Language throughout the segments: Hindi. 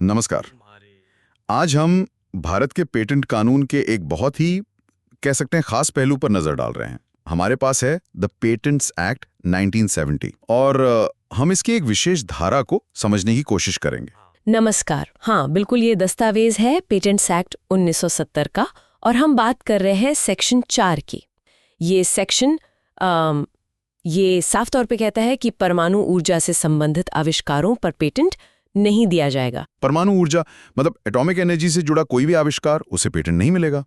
नमस्कार। आज हम भारत के पेटेंट कानून के एक बहुत ही कह सकते हैं खास पहलू पर नजर डाल रहे हैं। हमारे पास है द पेटेंट्स एक्ट 1970 और हम इसकी एक विशेष धारा को समझने की कोशिश करेंगे। नमस्कार। हाँ, बिल्कुल, ये दस्तावेज है पेटेंट्स एक्ट 1970 का और हम बात कर रहे हैं सेक्शन 4 की। ये सेक्शन ये साफ तौर पे कहता है कि परमाणु ऊर्जा से संबंधित आविष्कारों पर पेटेंट नहीं दिया जाएगा। परमाणु ऊर्जा मतलब एटॉमिक एनर्जी से जुड़ा कोई भी आविष्कार, उसे पेटेंट नहीं मिलेगा।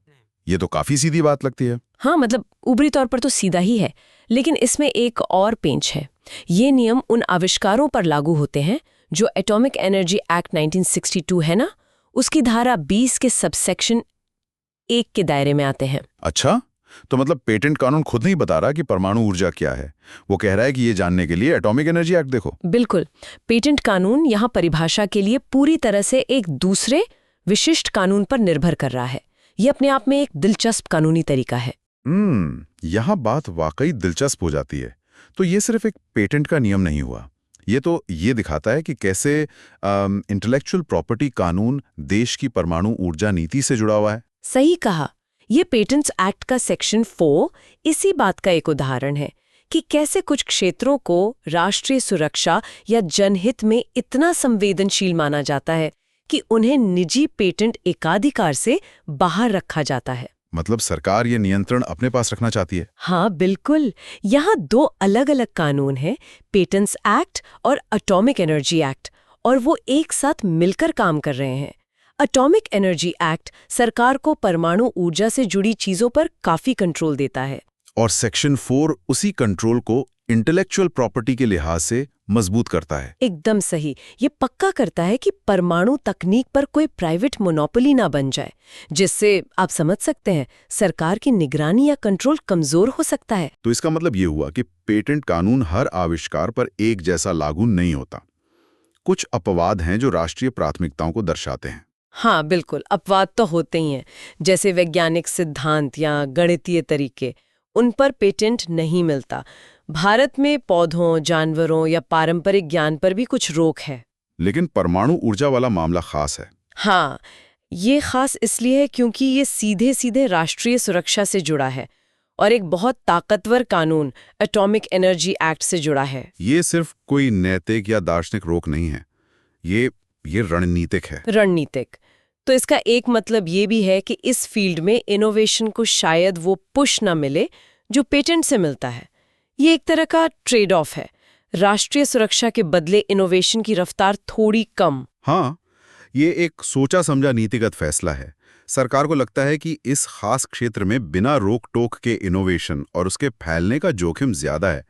ये तो काफी सीधी बात लगती है। हाँ, मतलब ऊपरी तौर पर तो सीधा ही है, लेकिन इसमें एक और पेंच है। ये नियम उन आविष्कारों पर लागू होते हैं जो एटॉमिक एनर्जी एक्ट 1962 है ना, उसकी धारा 20 के सबसेक्शन 1 के दायरे में आते हैं। अच्छा, तो मतलब पेटेंट कानून खुद नहीं बता रहा कि परमाणु ऊर्जा क्या है, वो कह रहा है कि ये जानने के लिए एटॉमिक एनर्जी एक्ट देखो। बिल्कुल, पेटेंट कानून यहाँ परिभाषा के लिए पूरी तरह से एक दूसरे विशिष्ट कानून पर निर्भर कर रहा है। ये अपने आप में एक दिलचस्प कानूनी तरीका है। यहाँ बात वाकई दिलचस्प हो जाती है। तो ये सिर्फ एक पेटेंट का नियम नहीं हुआ, ये तो ये दिखाता है कि कैसे इंटेलेक्चुअल प्रॉपर्टी कानून देश की परमाणु ऊर्जा नीति से जुड़ा हुआ है। सही कहा। ये पेटेंट्स एक्ट का सेक्शन 4 इसी बात का एक उदाहरण है कि कैसे कुछ क्षेत्रों को राष्ट्रीय सुरक्षा या जनहित में इतना संवेदनशील माना जाता है कि उन्हें निजी पेटेंट एकाधिकार से बाहर रखा जाता है। मतलब सरकार ये नियंत्रण अपने पास रखना चाहती है। हाँ बिल्कुल। यहाँ 2 अलग-अलग कानून हैं, पेटेंट्स एक्ट और एटॉमिक एनर्जी एक्ट, और वो एक साथ मिलकर काम कर रहे हैं। एटॉमिक एनर्जी एक्ट सरकार को परमाणु ऊर्जा से जुड़ी चीजों पर काफी कंट्रोल देता है, और सेक्शन 4 उसी कंट्रोल को इंटेलेक्चुअल प्रॉपर्टी के लिहाज से मजबूत करता है। एकदम सही। ये पक्का करता है कि परमाणु तकनीक पर कोई प्राइवेट मोनोपोली ना बन जाए, जिससे आप समझ सकते हैं सरकार की निगरानी या कंट्रोल कमजोर हो सकता है। तो इसका मतलब ये हुआ कि पेटेंट कानून हर आविष्कार पर एक जैसा लागू नहीं होता। कुछ अपवाद हैं जो राष्ट्रीय प्राथमिकताओं को दर्शाते हैं। हाँ बिल्कुल, अपवाद तो होते ही हैं, जैसे वैज्ञानिक सिद्धांत या गणितीय तरीके, उन पर पेटेंट नहीं मिलता। भारत में पौधों, जानवरों या पारंपरिक ज्ञान पर भी कुछ रोक है। लेकिन परमाणु ऊर्जा वाला मामला खास है। हाँ, ये खास इसलिए है क्योंकि ये सीधे सीधे राष्ट्रीय सुरक्षा से जुड़ा है और एक बहुत ताकतवर कानून एटॉमिक एनर्जी एक्ट से जुड़ा है। ये सिर्फ कोई नैतिक या दार्शनिक रोक नहीं है, ये रणनीतिक है। रणनीतिक। तो इसका एक मतलब ये भी है कि इस फील्ड में इनोवेशन को शायद वो पुश ना मिले जो पेटेंट से मिलता है। ये एक तरह का ट्रेड ऑफ है, राष्ट्रीय सुरक्षा के बदले इनोवेशन की रफ्तार थोड़ी कम। हाँ, ये एक सोचा समझा नीतिगत फैसला है। सरकार को लगता है कि इस खास क्षेत्र में बिना रोक टोक के इनोवेशन और उसके फैलने का जोखिम ज्यादा है,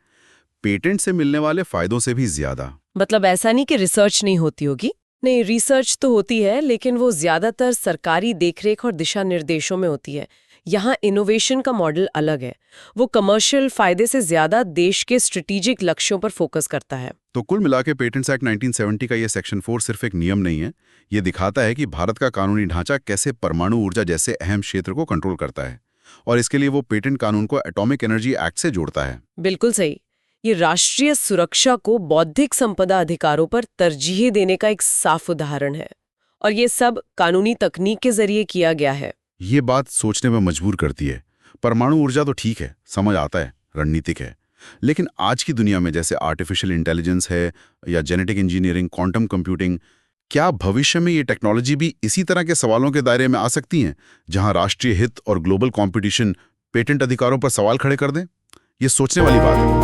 पेटेंट से मिलने वाले फायदों से भी ज्यादा। मतलब ऐसा नहीं कि रिसर्च नहीं होती होगी, नहीं, रिसर्च तो होती है, लेकिन वो ज्यादातर सरकारी देखरेख और दिशा निर्देशों में होती है। यहाँ इनोवेशन का मॉडल अलग है, वो कमर्शियल फायदे से ज्यादा देश के स्ट्रेटेजिक लक्ष्यों पर फोकस करता है। तो कुल मिलाके पेटेंट्स एक्ट 1970 का ये सेक्शन 4 सिर्फ एक नियम नहीं है, ये दिखाता है कि भारत का कानूनी ढांचा कैसे परमाणु ऊर्जा जैसे अहम क्षेत्र को कंट्रोल करता है, और इसके लिए वो पेटेंट कानून को एटॉमिक एनर्जी एक्ट से जोड़ता है। बिल्कुल सही। ये राष्ट्रीय सुरक्षा को बौद्धिक संपदा अधिकारों पर तरजीह देने का एक साफ उदाहरण है, और ये सब कानूनी तकनीक के जरिए किया गया है। ये बात सोचने में मजबूर करती है। परमाणु ऊर्जा तो ठीक है, समझ आता है, रणनीतिक है, लेकिन आज की दुनिया में जैसे आर्टिफिशियल इंटेलिजेंस है या जेनेटिक इंजीनियरिंग, क्वांटम कंप्यूटिंग, क्या भविष्य में ये टेक्नोलॉजी भी इसी तरह के सवालों के दायरे में आ सकती हैं, जहां राष्ट्रीय हित और ग्लोबल कंपटीशन पेटेंट अधिकारों पर सवाल खड़े कर दें? ये सोचने वाली बात है।